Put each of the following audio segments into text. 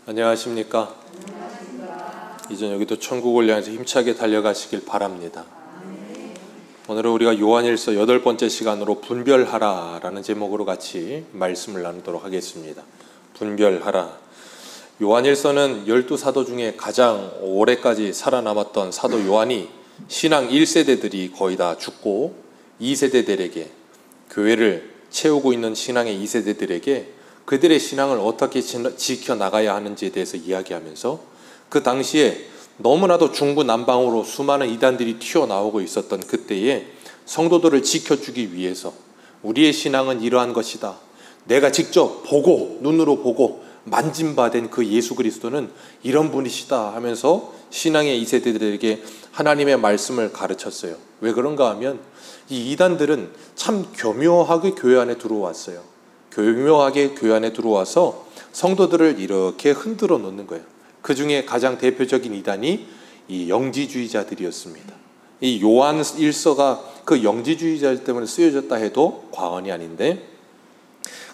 안녕하십니까? 이 저녁에도 천국을 향해서 힘차게 달려가시길 바랍니다. 오늘은 우리가 요한일서 8번째 시간으로 분별하라 라는 제목으로 같이 말씀을 나누도록 하겠습니다. 분별하라. 요한일서는 12사도 중에 가장 오래까지 살아남았던 사도 요한이 신앙 1세대들이 거의 다 죽고 2세대들에게, 교회를 채우고 있는 신앙의 2세대들에게 그들의 신앙을 어떻게 지켜나가야 하는지에 대해서 이야기하면서, 그 당시에 너무나도 중구난방으로 수많은 이단들이 튀어나오고 있었던 그때에 성도들을 지켜주기 위해서 우리의 신앙은 이러한 것이다, 내가 직접 보고 눈으로 보고 만짐받은 그 예수 그리스도는 이런 분이시다 하면서 신앙의 2세대들에게 하나님의 말씀을 가르쳤어요. 왜 그런가 하면 이 이단들은 참 교묘하게 교회 안에 들어왔어요. 교묘하게 교회 안에 들어와서 성도들을 이렇게 흔들어 놓는 거예요. 그 중에 가장 대표적인 이단이 이 영지주의자들이었습니다. 이 요한 일서가 그 영지주의자들 때문에 쓰여졌다 해도 과언이 아닌데,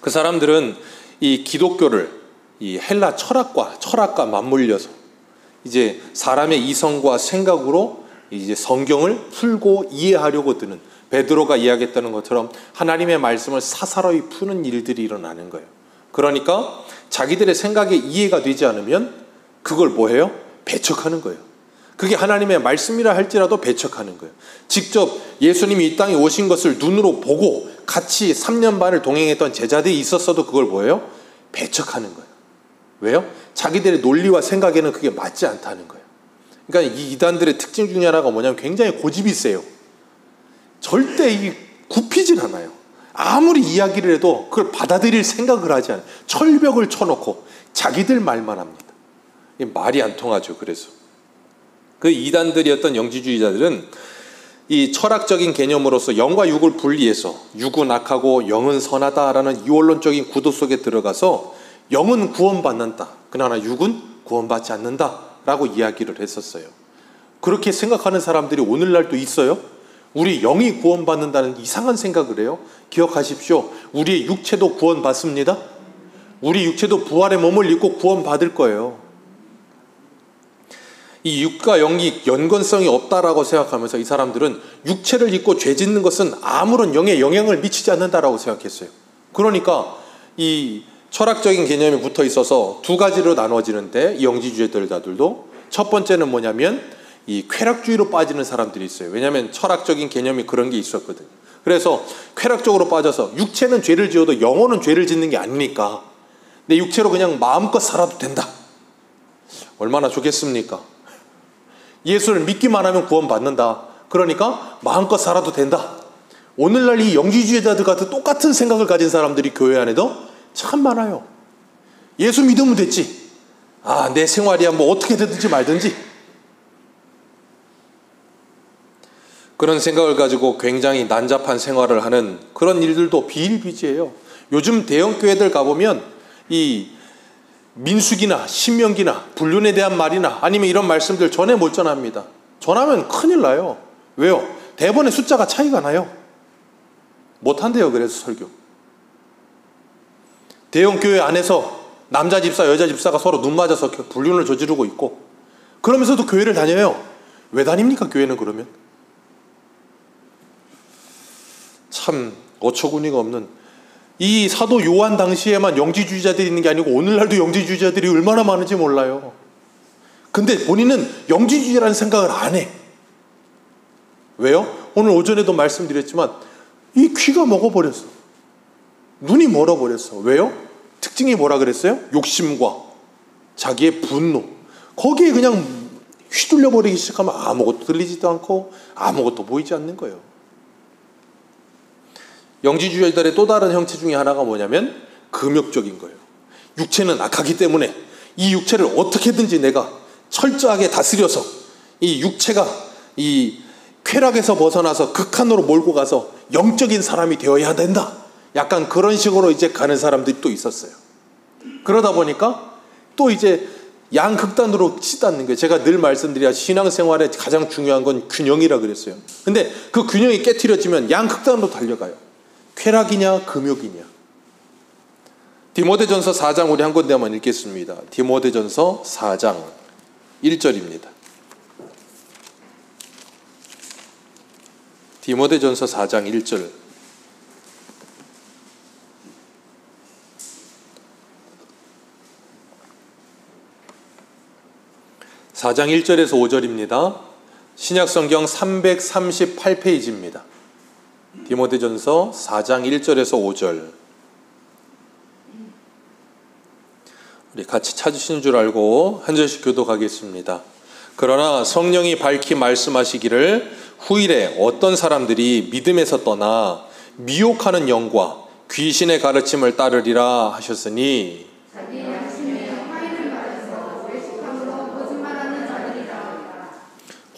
그 사람들은 이 기독교를 이 헬라 철학과 맞물려서 이제 사람의 이성과 생각으로 이제 성경을 풀고 이해하려고 드는, 베드로가 이야기했다는 것처럼 하나님의 말씀을 사사로이 푸는 일들이 일어나는 거예요. 그러니까 자기들의 생각에 이해가 되지 않으면 그걸 뭐해요? 배척하는 거예요. 그게 하나님의 말씀이라 할지라도 배척하는 거예요. 직접 예수님이 이 땅에 오신 것을 눈으로 보고 같이 3년 반을 동행했던 제자들이 있었어도 그걸 뭐예요? 배척하는 거예요. 왜요? 자기들의 논리와 생각에는 그게 맞지 않다는 거예요. 그러니까 이 이단들의 특징 중에 하나가 뭐냐면 굉장히 고집이 세요. 절대 굽히진 않아요. 아무리 이야기를 해도 그걸 받아들일 생각을 하지 않아요. 철벽을 쳐놓고 자기들 말만 합니다. 말이 안 통하죠. 그래서 그 이단들이었던 영지주의자들은 이 철학적인 개념으로서 영과 육을 분리해서 육은 악하고 영은 선하다라는 이원론적인 구도 속에 들어가서 영은 구원받는다, 그러나 육은 구원받지 않는다라고 이야기를 했었어요. 그렇게 생각하는 사람들이 오늘날도 있어요. 우리 영이 구원받는다는 이상한 생각을 해요. 기억하십시오. 우리의 육체도 구원받습니다. 우리 육체도 부활의 몸을 입고 구원받을 거예요. 이 육과 영이 연관성이 없다라고 생각하면서 이 사람들은 육체를 입고 죄 짓는 것은 아무런 영에 영향을 미치지 않는다라고 생각했어요. 그러니까 이 철학적인 개념이 붙어 있어서 두 가지로 나눠지는데, 이 영지주의자들도 첫 번째는 뭐냐면 이 쾌락주의로 빠지는 사람들이 있어요. 왜냐하면 철학적인 개념이 그런 게 있었거든요. 그래서 쾌락적으로 빠져서 육체는 죄를 지어도 영혼은 죄를 짓는 게 아니니까 내 육체로 그냥 마음껏 살아도 된다. 얼마나 좋겠습니까? 예수를 믿기만 하면 구원받는다. 그러니까 마음껏 살아도 된다. 오늘날 이 영지주의자들 같은 똑같은 생각을 가진 사람들이 교회 안에도 참 많아요. 예수 믿으면 됐지. 내 생활이야 뭐 어떻게 되든지 말든지. 그런 생각을 가지고 굉장히 난잡한 생활을 하는 그런 일들도 비일비재해요. 요즘 대형 교회들 가보면 이 민수기나 신명기나 불륜에 대한 말이나 아니면 이런 말씀들 전에 못 전합니다. 전하면 큰일 나요. 왜요? 대본의 숫자가 차이가 나요. 못한대요. 그래서 설교. 대형 교회 안에서 남자 집사 여자 집사가 서로 눈 맞아서 불륜을 저지르고 있고, 그러면서도 교회를 다녀요. 왜 다닙니까? 교회는 그러면 참 어처구니가 없는, 이 사도 요한 당시에만 영지주의자들이 있는 게 아니고 오늘날도 영지주의자들이 얼마나 많은지 몰라요. 근데 본인은 영지주의라는 생각을 안 해. 왜요? 오늘 오전에도 말씀드렸지만 이 귀가 먹어버렸어. 눈이 멀어버렸어. 왜요? 특징이 뭐라 그랬어요? 욕심과 자기의 분노, 거기에 그냥 휘둘려버리기 시작하면 아무것도 들리지도 않고 아무것도 보이지 않는 거예요. 영지주의자들의 또 다른 형체 중에 하나가 뭐냐면 금욕적인 거예요. 육체는 악하기 때문에 이 육체를 어떻게든지 내가 철저하게 다스려서 이 육체가 이 쾌락에서 벗어나서 극한으로 몰고 가서 영적인 사람이 되어야 된다. 약간 그런 식으로 이제 가는 사람들이 또 있었어요. 그러다 보니까 또 이제 양극단으로 치닫는 거예요. 제가 늘 말씀드려 신앙생활에 가장 중요한 건 균형이라 그랬어요. 근데 그 균형이 깨트려지면 양극단으로 달려가요. 쾌락이냐 금욕이냐. 디모데전서 4장 우리 한 군데 한번 읽겠습니다. 디모데전서 4장 1절입니다. 디모데전서 4장 1절. (4장 1절에서 5절입니다) 신약성경 338페이지입니다. 디모데전서 4장 1절에서 5절. 우리 같이 찾으시는 줄 알고 한 절씩 교독하겠습니다. 그러나 성령이 밝히 말씀하시기를 후일에 어떤 사람들이 믿음에서 떠나 미혹하는 영과 귀신의 가르침을 따르리라 하셨으니 자기 양심에 화인을 받아서 외식함으로 거짓말하는 자들이라.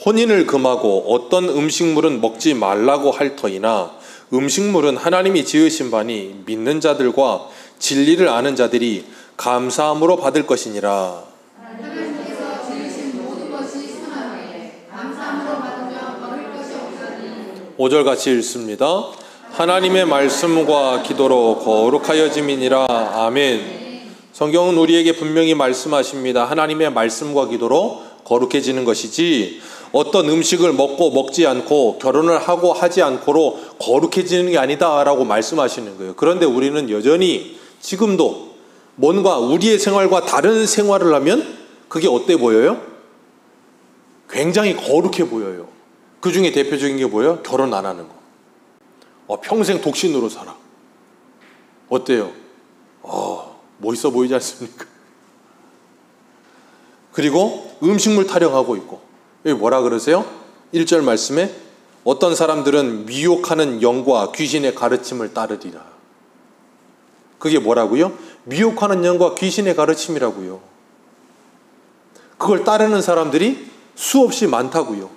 혼인을 금하고 어떤 음식물은 먹지 말라고 할 터이나 음식물은 하나님이 지으신 바니 믿는 자들과 진리를 아는 자들이 감사함으로 받을 것이니라. 하나님께서 지으신 모든 것이 선하게 감사함으로 받으면 버릴 것이 없으니. 5절 같이 읽습니다. 하나님의 말씀과 기도로 거룩하여짐이니라. 아멘. 성경은 우리에게 분명히 말씀하십니다. 하나님의 말씀과 기도로 거룩해지는 것이지 어떤 음식을 먹고 먹지 않고 결혼을 하고 하지 않고로 거룩해지는 게 아니다 라고 말씀하시는 거예요. 그런데 우리는 여전히 지금도 뭔가 우리의 생활과 다른 생활을 하면 그게 어때 보여요? 굉장히 거룩해 보여요. 그 중에 대표적인 게 뭐예요? 결혼 안 하는 거. 평생 독신으로 살아. 어때요? 멋있어 보이지 않습니까? 그리고 음식물 타령하고 있고. 여기 뭐라 그러세요? 1절 말씀에 어떤 사람들은 미혹하는 영과 귀신의 가르침을 따르리라. 그게 뭐라고요? 미혹하는 영과 귀신의 가르침이라고요. 그걸 따르는 사람들이 수없이 많다고요.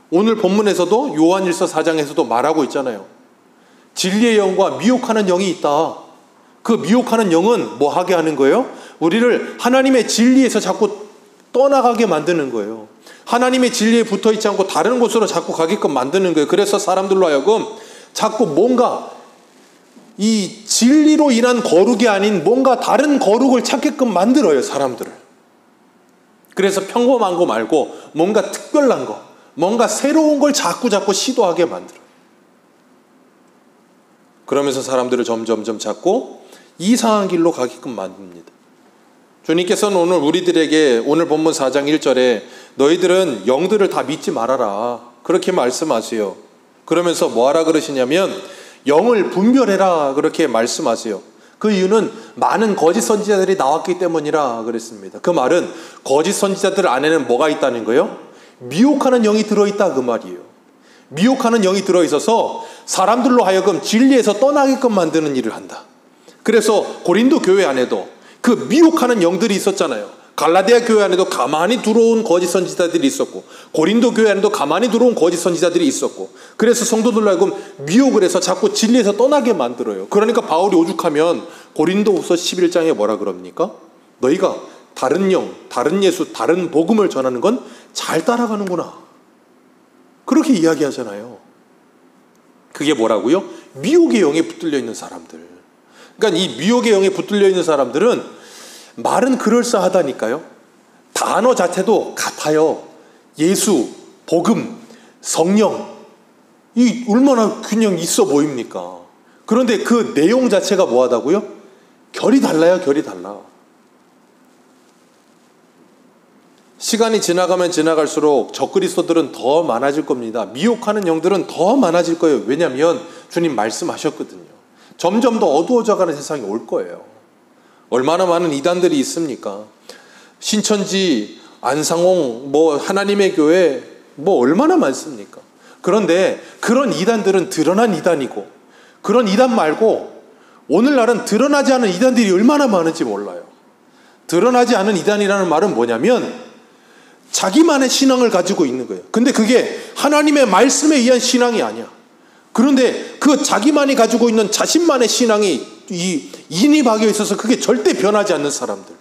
오늘 본문에서도 요한일서 4장에서도 말하고 있잖아요. 진리의 영과 미혹하는 영이 있다. 그 미혹하는 영은 뭐 하게 하는 거예요? 우리를 하나님의 진리에서 자꾸 떠나가게 만드는 거예요. 하나님의 진리에 붙어있지 않고 다른 곳으로 자꾸 가게끔 만드는 거예요. 그래서 사람들로 하여금 자꾸 뭔가 이 진리로 인한 거룩이 아닌 뭔가 다른 거룩을 찾게끔 만들어요, 사람들을. 그래서 평범한 거 말고 뭔가 특별한 거, 뭔가 새로운 걸 자꾸 시도하게 만들어요. 그러면서 사람들을 점점 자꾸 이상한 길로 가게끔 만듭니다. 주님께서는 오늘 우리들에게 오늘 본문 4장 1절에 너희들은 영들을 다 믿지 말아라 그렇게 말씀하세요. 그러면서 뭐하라 그러시냐면 영을 분별해라 그렇게 말씀하세요. 그 이유는 많은 거짓 선지자들이 나왔기 때문이라 그랬습니다. 그 말은 거짓 선지자들 안에는 뭐가 있다는 거예요? 미혹하는 영이 들어있다 그 말이에요. 미혹하는 영이 들어있어서 사람들로 하여금 진리에서 떠나게끔 만드는 일을 한다. 그래서 고린도 교회 안에도 그 미혹하는 영들이 있었잖아요. 갈라디아 교회 안에도 가만히 들어온 거짓 선지자들이 있었고 고린도 교회 안에도 가만히 들어온 거짓 선지자들이 있었고 그래서 성도들로 하여금 미혹을 해서 자꾸 진리에서 떠나게 만들어요. 그러니까 바울이 오죽하면 고린도후서 11장에 뭐라 그럽니까? 너희가 다른 영, 다른 예수, 다른 복음을 전하는 건 잘 따라가는구나 그렇게 이야기하잖아요. 그게 뭐라고요? 미혹의 영에 붙들려 있는 사람들. 그러니까 이 미혹의 영에 붙들려 있는 사람들은 말은 그럴싸하다니까요. 단어 자체도 같아요. 예수, 복음, 성령. 이 얼마나 균형 있어 보입니까? 그런데 그 내용 자체가 뭐하다고요? 결이 달라요. 결이 달라. 시간이 지나가면 지나갈수록 적그리스도들은 더 많아질 겁니다. 미혹하는 영들은 더 많아질 거예요. 왜냐하면 주님 말씀하셨거든요. 점점 더 어두워져가는 세상이 올 거예요. 얼마나 많은 이단들이 있습니까? 신천지, 안상홍, 하나님의 교회 얼마나 많습니까? 그런데 그런 이단들은 드러난 이단이고 그런 이단 말고 오늘날은 드러나지 않은 이단들이 얼마나 많은지 몰라요. 드러나지 않은 이단이라는 말은 뭐냐면 자기만의 신앙을 가지고 있는 거예요. 근데 그게 하나님의 말씀에 의한 신앙이 아니야. 그런데 그 자기만이 가지고 있는 자신만의 신앙이 인이 박여 있어서 그게 절대 변하지 않는 사람들.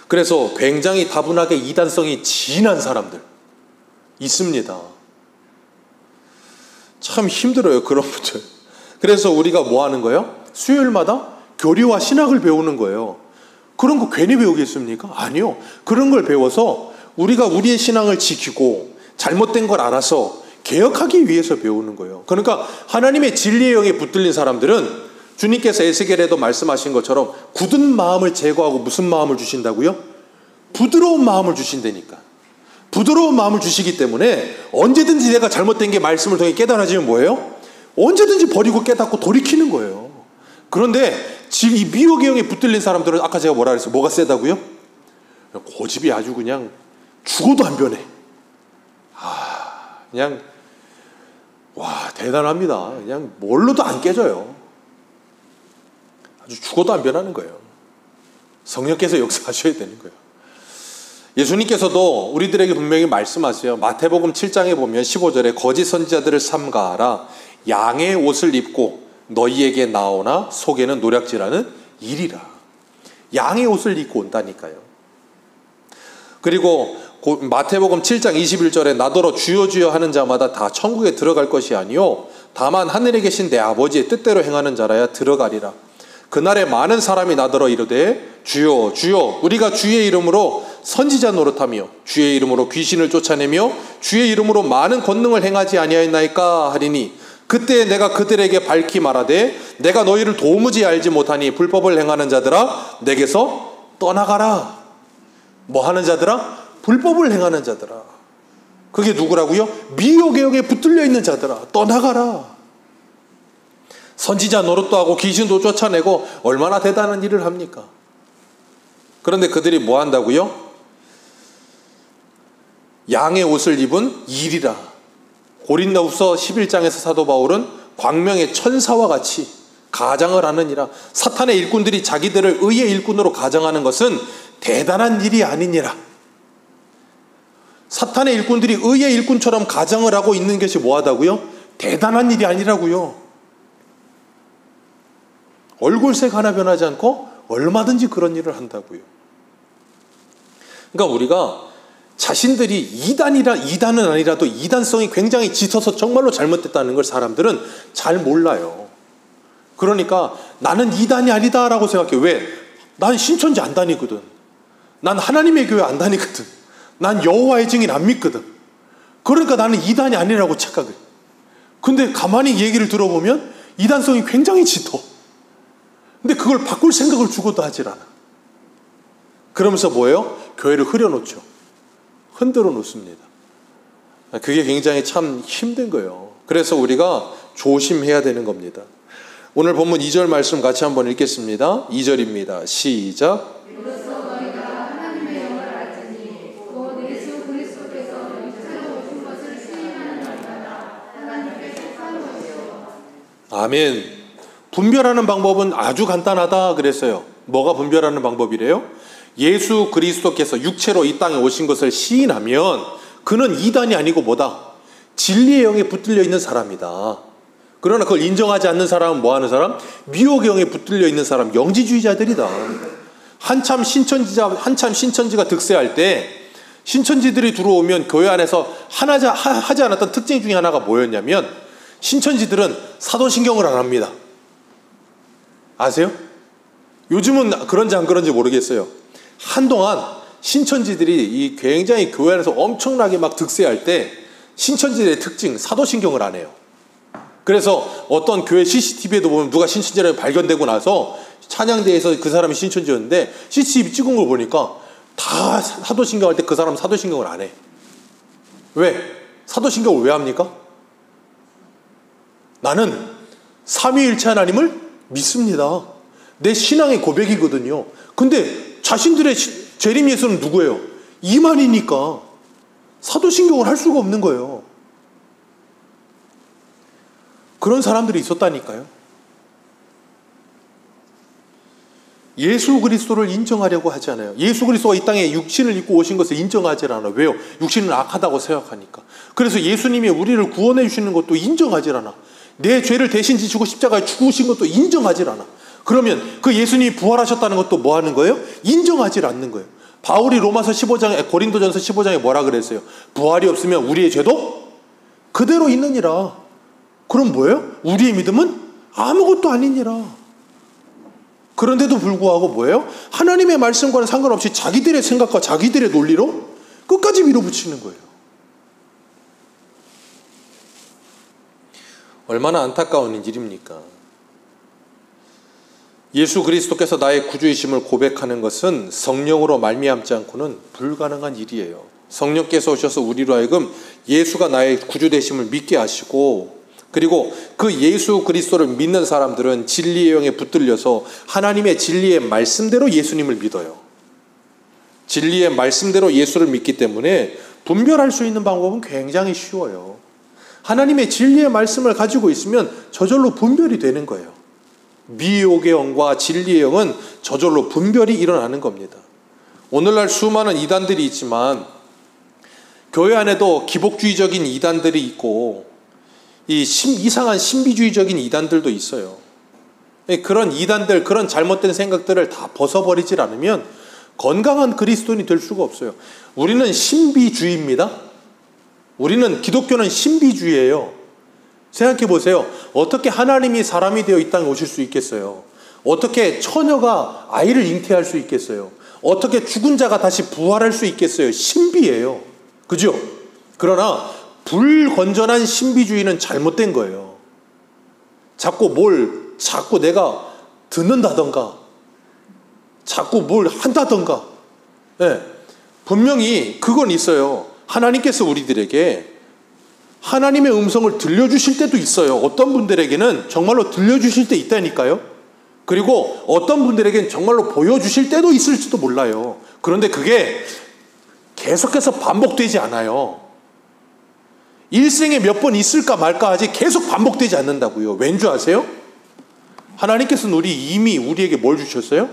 그래서 굉장히 다분하게 이단성이 진한 사람들 있습니다. 참 힘들어요, 그런 분들. 그래서 우리가 뭐 하는 거예요? 수요일마다 교리와 신학을 배우는 거예요. 그런 거 괜히 배우겠습니까? 아니요. 그런 걸 배워서 우리가 우리의 신앙을 지키고 잘못된 걸 알아서 개혁하기 위해서 배우는 거예요. 그러니까 하나님의 진리의 영에 붙들린 사람들은 주님께서 에스겔에도 말씀하신 것처럼 굳은 마음을 제거하고 무슨 마음을 주신다고요? 부드러운 마음을 주신다니까. 부드러운 마음을 주시기 때문에 언제든지 내가 잘못된 게 말씀을 통해 깨달아지면 뭐예요? 언제든지 버리고 깨닫고 돌이키는 거예요. 그런데 지금 이 미혹의 영에 붙들린 사람들은 아까 제가 뭐라 그랬어요? 뭐가 세다고요? 고집이 아주 그냥 죽어도 안 변해. 그냥 와 대단합니다. 그냥 뭘로도 안 깨져요. 아주 죽어도 안 변하는 거예요. 성령께서 역사하셔야 되는 거예요. 예수님께서도 우리들에게 분명히 말씀하세요. 마태복음 7장에 보면 15절에 거짓 선지자들을 삼가하라. 양의 옷을 입고 너희에게 나오나 속에는 노략질하는 일이라. 양의 옷을 입고 온다니까요. 그리고 마태복음 7장 21절에 나더러 주여 주여 하는 자마다 다 천국에 들어갈 것이 아니요 다만 하늘에 계신 내 아버지의 뜻대로 행하는 자라야 들어가리라. 그날에 많은 사람이 나더러 이르되 주여 주여 우리가 주의 이름으로 선지자 노릇하며 주의 이름으로 귀신을 쫓아내며 주의 이름으로 많은 권능을 행하지 아니하였나이까 하리니 그때 내가 그들에게 밝히 말하되 내가 너희를 도무지 알지 못하니 불법을 행하는 자들아 내게서 떠나가라. 뭐 하는 자들아? 불법을 행하는 자들아. 그게 누구라고요? 미혹의 영에 붙들려 있는 자들아 떠나가라. 선지자 노릇도 하고 귀신도 쫓아내고 얼마나 대단한 일을 합니까? 그런데 그들이 뭐 한다고요? 양의 옷을 입은 일이라. 고린도후서 11장에서 사도 바울은 광명의 천사와 같이 가장을 하느니라. 사탄의 일꾼들이 자기들을 의의 일꾼으로 가장하는 것은 대단한 일이 아니니라. 사탄의 일꾼들이 의의 일꾼처럼 가장을 하고 있는 것이 뭐하다고요? 대단한 일이 아니라고요. 얼굴색 하나 변하지 않고 얼마든지 그런 일을 한다고요. 그러니까 우리가 자신들이 이단은 아니라도 이단성이 굉장히 짙어서 정말로 잘못됐다는 걸 사람들은 잘 몰라요. 그러니까 나는 이단이 아니다라고 생각해. 왜? 난 신천지 안 다니거든. 난 하나님의 교회 안 다니거든. 난 여호와의 증인 안 믿거든. 그러니까 나는 이단이 아니라고 착각해. 근데 가만히 얘기를 들어보면 이단성이 굉장히 짙어. 근데 그걸 바꿀 생각을 죽어도 하질 않아. 그러면서 뭐예요? 교회를 흐려놓죠. 흔들어 놓습니다. 그게 굉장히 참 힘든 거예요. 그래서 우리가 조심해야 되는 겁니다. 오늘 본문 2절 말씀 같이 한번 읽겠습니다. 2절입니다. 시작. 이로써 너희가 하나님의 영을 알지니 곧 예수 그리스도께서 육체로 오신 것을 시인하는 날마다 하나님께 속한 것이요. 아멘. 분별하는 방법은 아주 간단하다 그랬어요. 뭐가 분별하는 방법이래요? 예수 그리스도께서 육체로 이 땅에 오신 것을 시인하면 그는 이단이 아니고 뭐다? 진리의 영에 붙들려 있는 사람이다. 그러나 그걸 인정하지 않는 사람은 뭐 하는 사람? 미혹의 영에 붙들려 있는 사람, 영지주의자들이다. 한참 신천지가 득세할 때 신천지들이 들어오면 교회 안에서 하지 않았던 특징 중에 하나가 뭐였냐면 신천지들은 사도신경을 안 합니다. 아세요? 요즘은 그런지 안 그런지 모르겠어요. 한동안 신천지들이 이 굉장히 교회 안에서 엄청나게 막 득세할 때 신천지들의 특징, 사도신경을 안 해요. 그래서 어떤 교회 CCTV에도 보면 누가 신천지라고 발견되고 나서 찬양대에서 그 사람이 신천지였는데 CCTV 찍은 걸 보니까 다 사도신경 할 때 그 사람 사도신경을 안 해. 왜? 사도신경을 왜 합니까? 나는 삼위일체 하나님을 믿습니다. 내 신앙의 고백이거든요. 근데 자신들의 재림 예수는 누구예요? 이만이니까 사도신경을 할 수가 없는 거예요. 그런 사람들이 있었다니까요. 예수 그리스도를 인정하려고 하지 않아요. 예수 그리스도가 이 땅에 육신을 입고 오신 것을 인정하지 않아요. 왜요? 육신은 악하다고 생각하니까. 그래서 예수님이 우리를 구원해 주시는 것도 인정하지 않아. 내 죄를 대신 지시고 십자가에 죽으신 것도 인정하지 않아. 그러면 그 예수님이 부활하셨다는 것도 뭐 하는 거예요? 인정하지 않는 거예요. 바울이 고린도전서 15장에 뭐라 그랬어요? 부활이 없으면 우리의 죄도 그대로 있느니라. 그럼 뭐예요? 우리의 믿음은 아무것도 아니니라. 그런데도 불구하고 뭐예요? 하나님의 말씀과는 상관없이 자기들의 생각과 자기들의 논리로 끝까지 밀어붙이는 거예요. 얼마나 안타까운 일입니까? 예수 그리스도께서 나의 구주이심을 고백하는 것은 성령으로 말미암지 않고는 불가능한 일이에요. 성령께서 오셔서 우리로 하여금 예수가 나의 구주 되심을 믿게 하시고, 그리고 그 예수 그리스도를 믿는 사람들은 진리의 영에 붙들려서 하나님의 진리의 말씀대로 예수님을 믿어요. 진리의 말씀대로 예수를 믿기 때문에 분별할 수 있는 방법은 굉장히 쉬워요. 하나님의 진리의 말씀을 가지고 있으면 저절로 분별이 되는 거예요. 미혹의 영과 진리의 영은 저절로 분별이 일어나는 겁니다. 오늘날 수많은 이단들이 있지만 교회 안에도 기복주의적인 이단들이 있고 이상한 신비주의적인 이단들도 있어요. 그런 이단들, 그런 잘못된 생각들을 다 벗어버리질 않으면 건강한 그리스도인이 될 수가 없어요. 우리는 신비주의입니다. 우리는 기독교는 신비주의예요. 생각해 보세요. 어떻게 하나님이 사람이 되어 이 땅에 오실 수 있겠어요? 어떻게 처녀가 아이를 잉태할 수 있겠어요? 어떻게 죽은 자가 다시 부활할 수 있겠어요? 신비예요. 그죠? 그러나 불건전한 신비주의는 잘못된 거예요. 자꾸 내가 듣는다던가, 자꾸 뭘 한다던가. 네. 분명히 그건 있어요. 하나님께서 우리들에게 하나님의 음성을 들려주실 때도 있어요. 어떤 분들에게는 정말로 들려주실 때 있다니까요. 그리고 어떤 분들에게는 정말로 보여주실 때도 있을지도 몰라요. 그런데 그게 계속해서 반복되지 않아요. 일생에 몇 번 있을까 말까 하지 계속 반복되지 않는다고요. 왠 줄 아세요? 하나님께서는 이미 우리에게 뭘 주셨어요?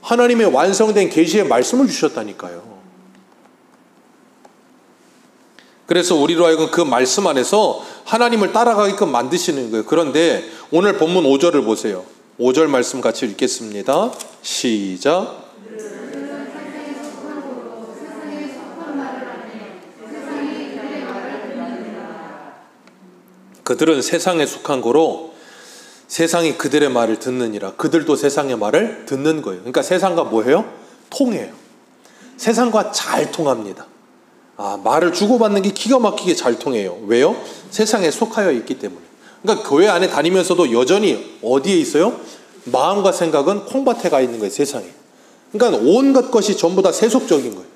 하나님의 완성된 계시의 말씀을 주셨다니까요. 그래서 우리로 하여금 그 말씀 안에서 하나님을 따라가게끔 만드시는 거예요. 그런데 오늘 본문 5절을 보세요. 5절 말씀 같이 읽겠습니다. 시작. 그들은 세상에 속한 거로 세상이 그들의 말을 듣느니라. 그들도 세상의 말을 듣는 거예요. 그러니까 세상과 뭐예요? 통해요. 세상과 잘 통합니다. 말을 주고받는 게 기가 막히게 잘 통해요. 왜요? 세상에 속하여 있기 때문에. 그러니까 교회 안에 다니면서도 여전히 어디에 있어요? 마음과 생각은 콩밭에 가 있는 거예요. 세상에. 그러니까 온갖 것이 전부 다 세속적인 거예요.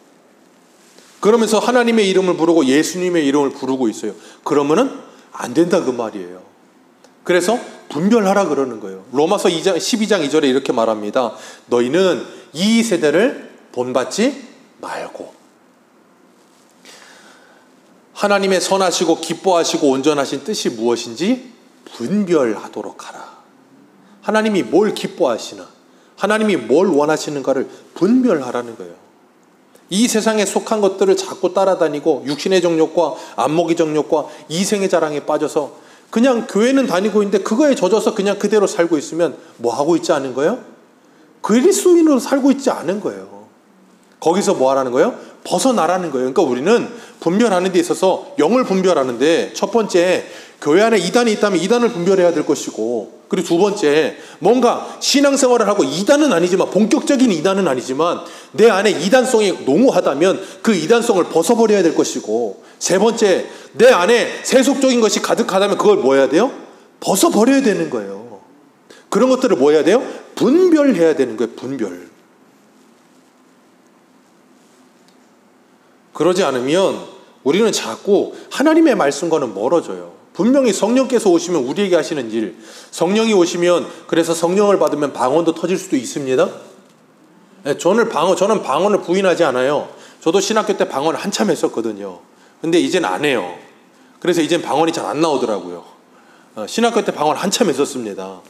그러면서 하나님의 이름을 부르고 예수님의 이름을 부르고 있어요. 그러면은 안 된다 그 말이에요. 그래서 분별하라 그러는 거예요. 로마서 12장 2절에 이렇게 말합니다. 너희는 이 세대를 본받지 말고 하나님의 선하시고 기뻐하시고 온전하신 뜻이 무엇인지 분별하도록 하라. 하나님이 뭘 기뻐하시나, 하나님이 뭘 원하시는가를 분별하라는 거예요. 이 세상에 속한 것들을 자꾸 따라다니고 육신의 정욕과 안목의 정욕과 이생의 자랑에 빠져서 그냥 교회는 다니고 있는데 그거에 젖어서 그냥 그대로 살고 있으면 뭐 하고 있지 않은 거예요? 그리스도인으로 살고 있지 않은 거예요. 거기서 뭐 하라는 거예요? 벗어나라는 거예요. 그러니까 우리는 분별하는 데 있어서 영을 분별하는데 첫 번째, 교회 안에 이단이 있다면 이단을 분별해야 될 것이고, 그리고 두 번째, 뭔가 신앙생활을 하고 이단은 아니지만, 본격적인 이단은 아니지만 내 안에 이단성이 농후하다면 그 이단성을 벗어버려야 될 것이고, 세 번째, 내 안에 세속적인 것이 가득하다면 그걸 뭐 해야 돼요? 벗어버려야 되는 거예요. 그런 것들을 뭐 해야 돼요? 분별해야 되는 거예요. 분별. 그러지 않으면 우리는 자꾸 하나님의 말씀과는 멀어져요. 분명히 성령께서 오시면 우리에게 하시는 일, 성령이 오시면, 그래서 성령을 받으면 방언도 터질 수도 있습니다. 저는 방언을 부인하지 않아요. 저도 신학교 때 방언을 한참 했었거든요. 근데 이제는 안 해요. 그래서 이젠 방언이 잘 안 나오더라고요. 신학교 때 방언 한참 했었습니다.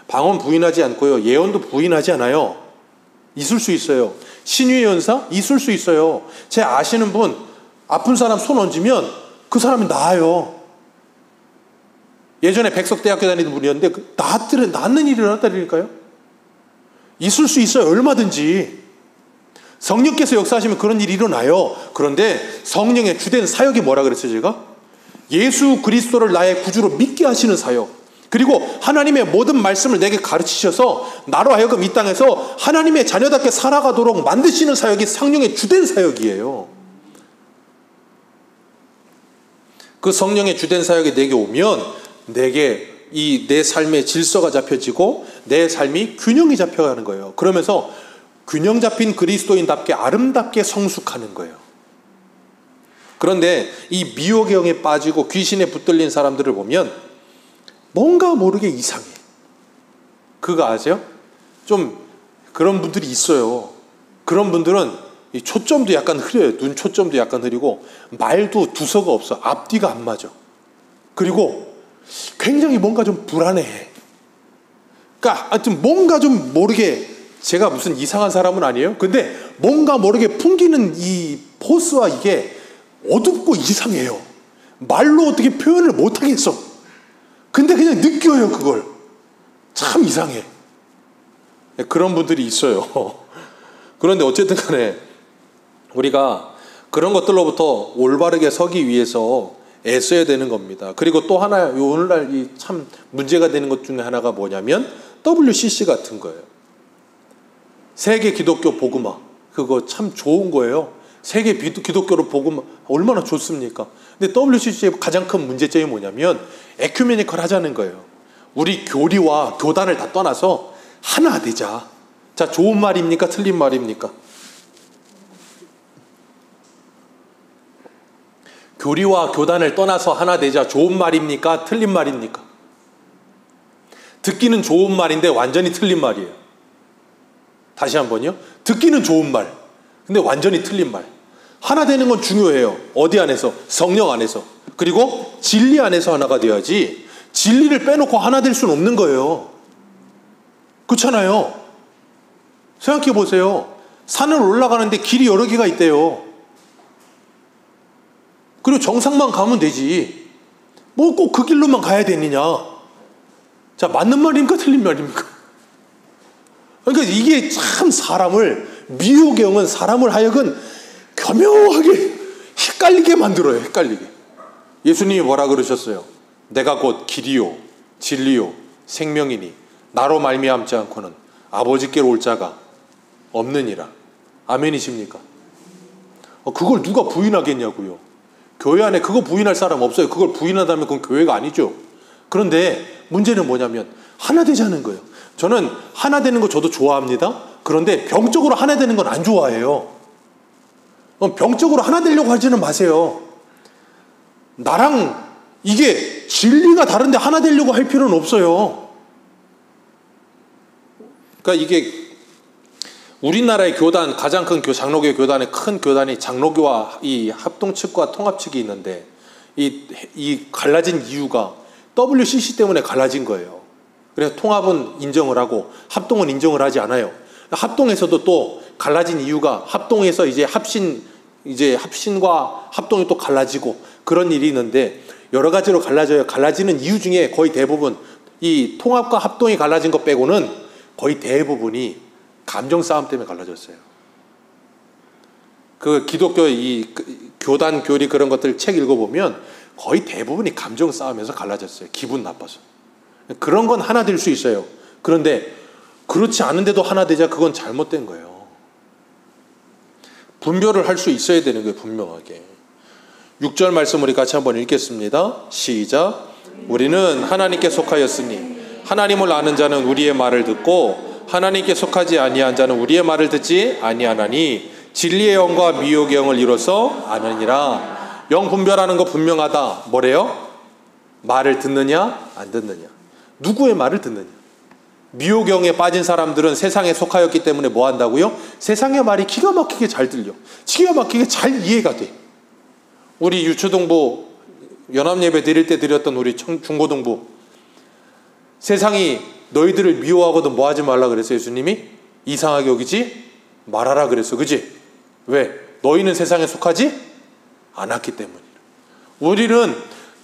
방언 부인하지 않고요. 예언도 부인하지 않아요. 있을 수 있어요. 신유의 연사? 있을 수 있어요. 제 아시는 분, 아픈 사람 손 얹으면 그 사람이 나아요. 예전에 백석대학교 다니던 분이었는데 낫는 일이 일어났다니까요. 있을 수 있어요. 얼마든지. 성령께서 역사하시면 그런 일이 일어나요. 그런데 성령의 주된 사역이 뭐라 그랬어요, 제가? 예수 그리스도를 나의 구주로 믿게 하시는 사역. 그리고 하나님의 모든 말씀을 내게 가르치셔서 나로 하여금 이 땅에서 하나님의 자녀답게 살아가도록 만드시는 사역이 성령의 주된 사역이에요. 그 성령의 주된 사역이 내게 오면 내게 내 삶의 질서가 잡혀지고 내 삶이 균형이 잡혀가는 거예요. 그러면서 균형 잡힌 그리스도인답게 아름답게 성숙하는 거예요. 그런데 이 미혹경에 빠지고 귀신에 붙들린 사람들을 보면 뭔가 모르게 이상해. 그거 아세요? 좀 그런 분들이 있어요. 그런 분들은 이 초점도 약간 흐려요. 눈 초점도 약간 흐리고 말도 두서가 없어. 앞뒤가 안 맞아. 그리고 굉장히 뭔가 좀 불안해. 그러니까 하여튼 뭔가 좀 모르게, 제가 무슨 이상한 사람은 아니에요. 근데 뭔가 모르게 풍기는 이 포스와 이게 어둡고 이상해요. 말로 어떻게 표현을 못하겠어. 근데 그냥 느껴요, 그걸. 참 이상해. 그런 분들이 있어요. 그런데 어쨌든 간에 우리가 그런 것들로부터 올바르게 서기 위해서 애써야 되는 겁니다. 그리고 또 하나, 오늘날 이 참 문제가 되는 것 중에 하나가 뭐냐면 WCC 같은 거예요. 세계 기독교 복음화. 그거 참 좋은 거예요. 세계 기독교로 복음화 얼마나 좋습니까? 근데 WCC의 가장 큰 문제점이 뭐냐면 에큐메니컬 하자는 거예요. 우리 교리와 교단을 다 떠나서 하나 되자. 자, 좋은 말입니까? 틀린 말입니까? 교리와 교단을 떠나서 하나 되자. 좋은 말입니까? 틀린 말입니까? 듣기는 좋은 말인데 완전히 틀린 말이에요. 다시 한번요. 듣기는 좋은 말, 근데 완전히 틀린 말. 하나 되는 건 중요해요. 어디 안에서? 성령 안에서. 그리고 진리 안에서 하나가 돼야지, 진리를 빼놓고 하나 될 수는 없는 거예요. 그렇잖아요. 생각해 보세요. 산을 올라가는데 길이 여러 개가 있대요. 그리고 정상만 가면 되지. 뭐 꼭 그 길로만 가야 되느냐. 자, 맞는 말입니까? 틀린 말입니까? 그러니까 이게 참 미혹경은 사람을 하여금 교묘하게 헷갈리게 만들어요. 헷갈리게. 예수님이 뭐라 그러셨어요? 내가 곧 길이요 진리요 생명이니 나로 말미암지 않고는 아버지께로 올 자가 없느니라. 아멘이십니까? 그걸 누가 부인하겠냐고요. 교회 안에 그거 부인할 사람 없어요. 그걸 부인하다면 그건 교회가 아니죠. 그런데 문제는 뭐냐면 하나 되자는 거예요. 저는 하나 되는 거 저도 좋아합니다. 그런데 병적으로 하나 되는 건 안 좋아해요. 병적으로 하나 되려고 하지는 마세요. 나랑 이게 진리가 다른데 하나 되려고 할 필요는 없어요. 그러니까 이게 우리나라의 교단, 가장 큰 장로교 교단의 큰 교단이 장로교와 이 합동 측과 통합 측이 있는데 이 갈라진 이유가 WCC 때문에 갈라진 거예요. 그래서 통합은 인정을 하고 합동은 인정을 하지 않아요. 합동에서도 또 갈라진 이유가 합동에서 이제 합신과 합동이 또 갈라지고 그런 일이 있는데 여러 가지로 갈라져요. 갈라지는 이유 중에 거의 대부분 이 통합과 합동이 갈라진 것 빼고는 거의 대부분이 감정 싸움 때문에 갈라졌어요. 그 기독교 이 교단 교리 그런 것들 책 읽어보면 거의 대부분이 감정 싸움에서 갈라졌어요. 기분 나빠서. 그런 건 하나 될 수 있어요. 그런데 그렇지 않은데도 하나 되자, 그건 잘못된 거예요. 분별을 할 수 있어야 되는 거예요. 분명하게. 6절 말씀 우리 같이 한번 읽겠습니다. 시작. 우리는 하나님께 속하였으니 하나님을 아는 자는 우리의 말을 듣고 하나님께 속하지 아니한 자는 우리의 말을 듣지 아니하나니 진리의 영과 미혹의 영을 이뤄서 아느니라. 영 분별하는 거 분명하다. 뭐래요? 말을 듣느냐 안 듣느냐. 누구의 말을 듣느냐. 미혹경에 빠진 사람들은 세상에 속하였기 때문에 뭐 한다고요? 세상의 말이 기가 막히게 잘 들려. 기가 막히게 잘 이해가 돼. 우리 유초등부 연합예배 드릴 때 드렸던 우리 중고등부, 세상이 너희들을 미워하거든 뭐 하지 말라 그랬어요. 예수님이 이상하게 여기지 말하라 그랬어. 그지? 왜? 너희는 세상에 속하지 않았기 때문이라. 우리는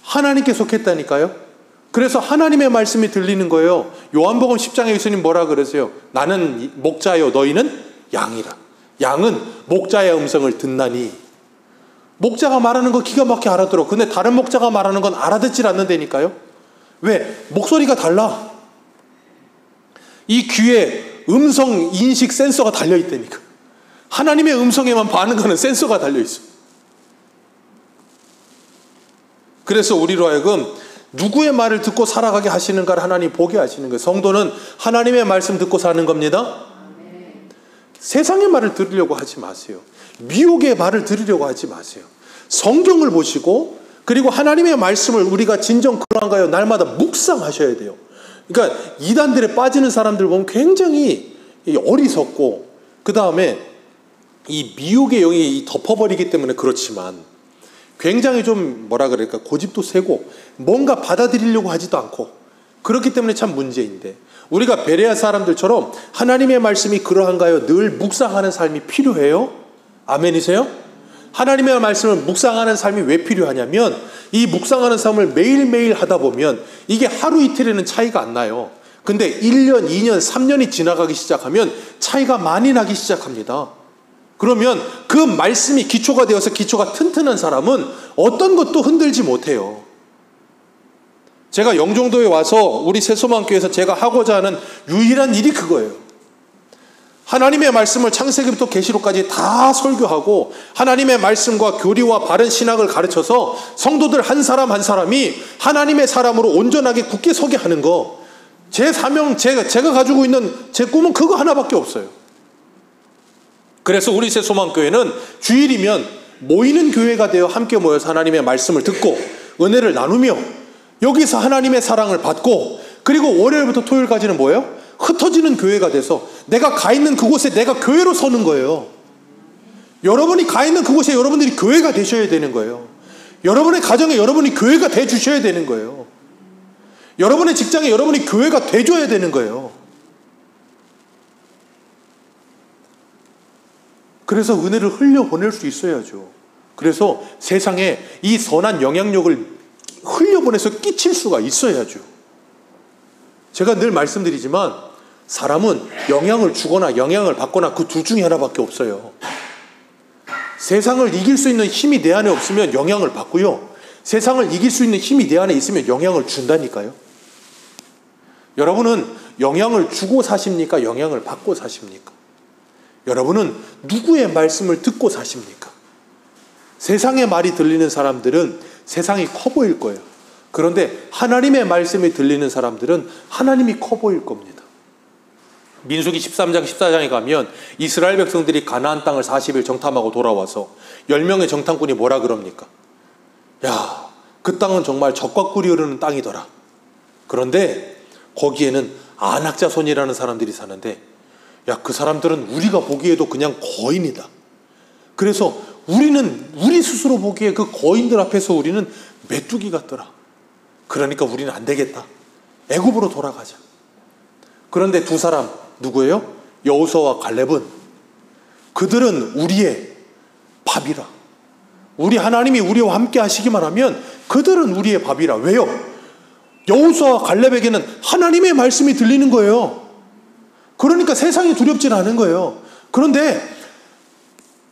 하나님께 속했다니까요. 그래서 하나님의 말씀이 들리는 거예요. 요한복음 10장에 예수님 뭐라 그러세요? 나는 목자요 너희는 양이라. 양은 목자의 음성을 듣나니. 목자가 말하는 거 기가 막히게 알아들어. 근데 다른 목자가 말하는 건 알아듣질 않는다니까요. 왜? 목소리가 달라. 이 귀에 음성 인식 센서가 달려있다니까. 하나님의 음성에만 반응하는 센서가 달려있어. 그래서 우리로 하여금 누구의 말을 듣고 살아가게 하시는가를 하나님 보게 하시는 거예요. 성도는 하나님의 말씀 듣고 사는 겁니다. 세상의 말을 들으려고 하지 마세요. 미혹의 말을 들으려고 하지 마세요. 성경을 보시고 그리고 하나님의 말씀을 우리가 진정 그러한가요? 날마다 묵상하셔야 돼요. 그러니까 이단들에 빠지는 사람들 보면 굉장히 어리석고 그 다음에 이 미혹의 영이 덮어버리기 때문에 그렇지만 굉장히 좀 뭐라 그럴까 고집도 세고 뭔가 받아들이려고 하지도 않고 그렇기 때문에 참 문제인데 우리가 베레아 사람들처럼 하나님의 말씀이 그러한가요? 늘 묵상하는 삶이 필요해요? 아멘이세요? 하나님의 말씀을 묵상하는 삶이 왜 필요하냐면 이 묵상하는 삶을 매일매일 하다 보면 이게 하루 이틀에는 차이가 안 나요. 근데 1년, 2년, 3년이 지나가기 시작하면 차이가 많이 나기 시작합니다. 그러면 그 말씀이 기초가 되어서 기초가 튼튼한 사람은 어떤 것도 흔들지 못해요. 제가 영종도에 와서 우리 새소망교회에서 제가 하고자 하는 유일한 일이 그거예요. 하나님의 말씀을 창세기부터 계시록까지 다 설교하고 하나님의 말씀과 교리와 바른 신학을 가르쳐서 성도들 한 사람 한 사람이 하나님의 사람으로 온전하게 굳게 서게 하는 거. 제 사명, 제가 가지고 있는 제 꿈은 그거 하나밖에 없어요. 그래서 우리 새소망교회는 주일이면 모이는 교회가 되어 함께 모여서 하나님의 말씀을 듣고 은혜를 나누며 여기서 하나님의 사랑을 받고 그리고 월요일부터 토요일까지는 뭐예요? 흩어지는 교회가 돼서 내가 가 있는 그곳에 내가 교회로 서는 거예요. 여러분이 가 있는 그곳에 여러분들이 교회가 되셔야 되는 거예요. 여러분의 가정에 여러분이 교회가 돼 주셔야 되는 거예요. 여러분의 직장에 여러분이 교회가 돼줘야 되는 거예요. 그래서 은혜를 흘려보낼 수 있어야죠. 그래서 세상에 이 선한 영향력을 흘려보내서 끼칠 수가 있어야죠. 제가 늘 말씀드리지만 사람은 영향을 주거나 영향을 받거나 그 둘 중에 하나밖에 없어요. 세상을 이길 수 있는 힘이 내 안에 없으면 영향을 받고요. 세상을 이길 수 있는 힘이 내 안에 있으면 영향을 준다니까요. 여러분은 영향을 주고 사십니까? 영향을 받고 사십니까? 여러분은 누구의 말씀을 듣고 사십니까? 세상의 말이 들리는 사람들은 세상이 커 보일 거예요. 그런데 하나님의 말씀이 들리는 사람들은 하나님이 커 보일 겁니다. 민수기 13장 14장에 가면 이스라엘 백성들이 가나안 땅을 40일 정탐하고 돌아와서 10명의 정탐꾼이 뭐라 그럽니까? 야, 그 땅은 정말 젖과 꿀이 흐르는 땅이더라. 그런데 거기에는 안악자손이라는 사람들이 사는데 야, 그 사람들은 우리가 보기에도 그냥 거인이다. 그래서 우리 스스로 보기에 그 거인들 앞에서 우리는 메뚜기 같더라. 그러니까 우리는 안 되겠다. 애굽으로 돌아가자. 그런데 두 사람 누구예요? 여호수아와 갈렙은 그들은 우리의 밥이라. 우리 하나님이 우리와 함께 하시기만 하면 그들은 우리의 밥이라. 왜요? 여호수아와 갈렙에게는 하나님의 말씀이 들리는 거예요. 그러니까 세상이 두렵지 않은 거예요. 그런데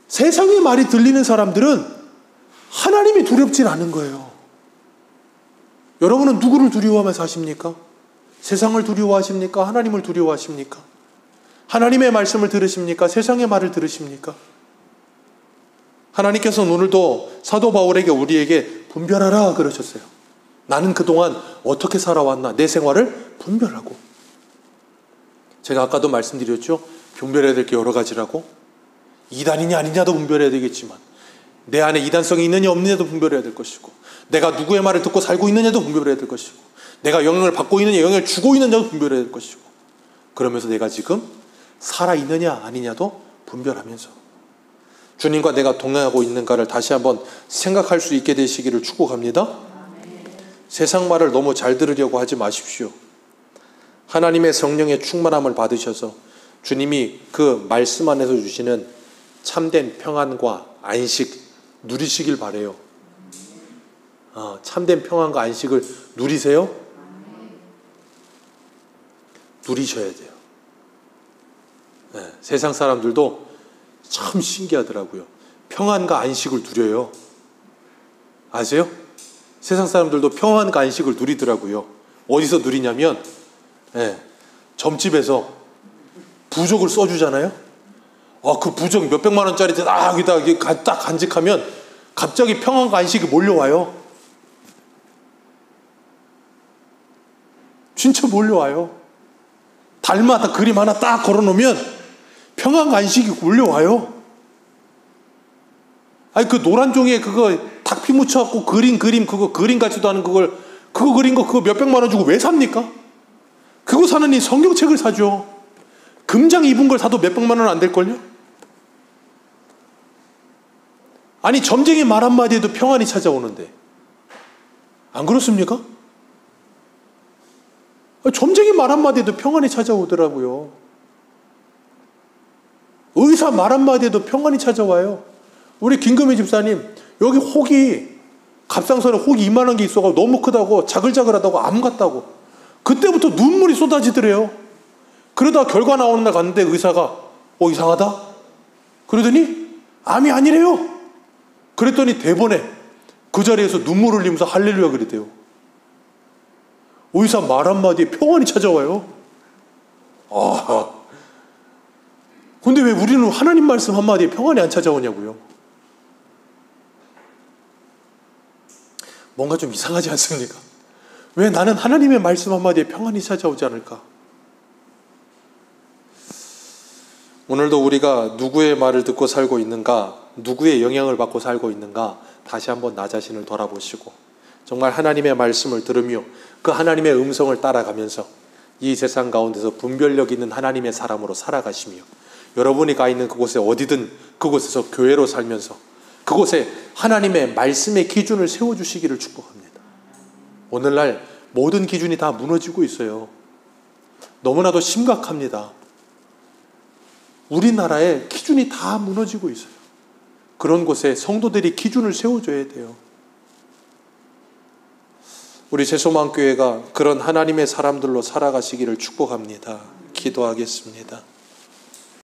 세상의 말이 들리는 사람들은 하나님이 두렵지 않은 거예요. 여러분은 누구를 두려워하며 사십니까? 세상을 두려워하십니까? 하나님을 두려워하십니까? 하나님의 말씀을 들으십니까? 세상의 말을 들으십니까? 하나님께서는 오늘도 사도 바울에게 우리에게 분별하라 그러셨어요. 나는 그동안 어떻게 살아왔나? 내 생활을 분별하고. 제가 아까도 말씀드렸죠. 분별해야 될 게 여러 가지라고. 이단이냐 아니냐도 분별해야 되겠지만 내 안에 이단성이 있느냐 없느냐도 분별해야 될 것이고 내가 누구의 말을 듣고 살고 있느냐도 분별해야 될 것이고 내가 영향을 받고 있느냐 영향을 주고 있느냐도 분별해야 될 것이고 그러면서 내가 지금 살아있느냐 아니냐도 분별하면서 주님과 내가 동행하고 있는가를 다시 한번 생각할 수 있게 되시기를 축복합니다. 세상 말을 너무 잘 들으려고 하지 마십시오. 하나님의 성령의 충만함을 받으셔서 주님이 그 말씀 안에서 주시는 참된 평안과 안식 누리시길 바라요. 참된 평안과 안식을 누리세요? 누리셔야 돼요. 네, 세상 사람들도 참 신기하더라고요. 평안과 안식을 누려요. 아세요? 세상 사람들도 평안과 안식을 누리더라고요. 어디서 누리냐면 점집에서 부적을 써주잖아요. 그 부적 몇백만 원짜리 여기다 딱 간직하면 갑자기 평안과 안식이 몰려와요. 진짜 몰려와요. 달마다 그림 하나 딱 걸어놓으면 평안과 안식이 몰려와요. 그 노란 종이에 그거 탁피 묻혀갖고 그림 같지도 않은 그거 그린 거 몇백만 원 주고 왜 삽니까? 그거 사느니 성경책을 사죠. 금장 입은 걸 사도 몇백만 원 안 될걸요? 아니, 점쟁이 말 한마디에도 평안이 찾아오는데 안 그렇습니까? 점쟁이 말 한마디에도 평안이 찾아오더라고요. 의사 말 한마디에도 평안이 찾아와요. 우리 김금희 집사님, 여기 혹이 갑상선에 혹이 이만한 게 있어가지고 너무 크다고 자글자글하다고 암 같다고 그때부터 눈물이 쏟아지더래요. 그러다 결과 나오는 날 갔는데 의사가 이상하다? 그러더니 암이 아니래요. 그랬더니 대번에 그 자리에서 눈물 흘리면서 할렐루야 그랬대요. 의사 말 한마디에 평안이 찾아와요. 근데 왜 우리는 하나님 말씀 한마디에 평안이 안 찾아오냐고요. 뭔가 좀 이상하지 않습니까? 왜 나는 하나님의 말씀 한마디에 평안이 찾아오지 않을까? 오늘도 우리가 누구의 말을 듣고 살고 있는가, 누구의 영향을 받고 살고 있는가, 다시 한번 나 자신을 돌아보시고 정말 하나님의 말씀을 들으며 그 하나님의 음성을 따라가면서 이 세상 가운데서 분별력 있는 하나님의 사람으로 살아가시며 여러분이 가 있는 그곳에 어디든 그곳에서 교회로 살면서 그곳에 하나님의 말씀의 기준을 세워주시기를 축복합니다. 오늘날 모든 기준이 다 무너지고 있어요. 너무나도 심각합니다. 우리나라의 기준이 다 무너지고 있어요. 그런 곳에 성도들이 기준을 세워줘야 돼요. 우리 제소망교회가 그런 하나님의 사람들로 살아가시기를 축복합니다. 기도하겠습니다.